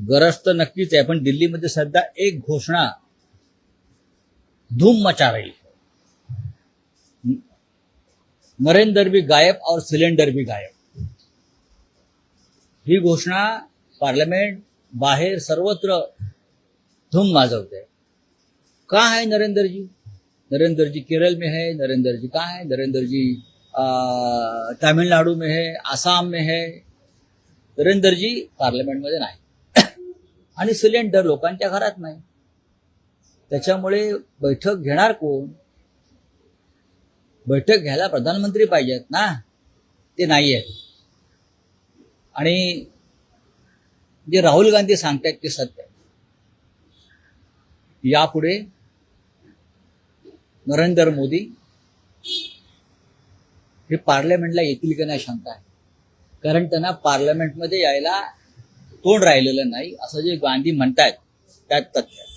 गरज तर नक्कीच आहे, पण दिल्लीमध्ये सध्या एक घोषणा धूम मचा रही है, नरेंद्र भी गायब और सिलेंडर भी गायब। ही घोषणा पार्लियामेंट बाहेर सर्वत्र धूम माजवते। कहाँ है नरेंद्र जी? नरेंद्र जी केरल में है, नरेंद्र जी कहाँ है? नरेंद्र जी तमिळनाडू में है, आसाम में है। नरेंद्र जी पार्लियामेंट मध्ये नाही आणि सिलेंडर लोकांच्या घरात नाही। त्याच्यामुळे बैठक घेणार कोण? बैठक घ्यायला प्रधानमंत्री पाहिजेत ना, ते नाही आहेत। आणि जे राहुल गांधी सांगतायत ते सत्य आहे। यापुढे नरेंद्र मोदी हे पार्लमेंटला येतील की नाही शंका आहे, कारण त्यांना पार्लमेंटमध्ये यायला तोंड राहिलेलं नाही असं जे गांधी म्हणतायत त्यात तथ्य आहे।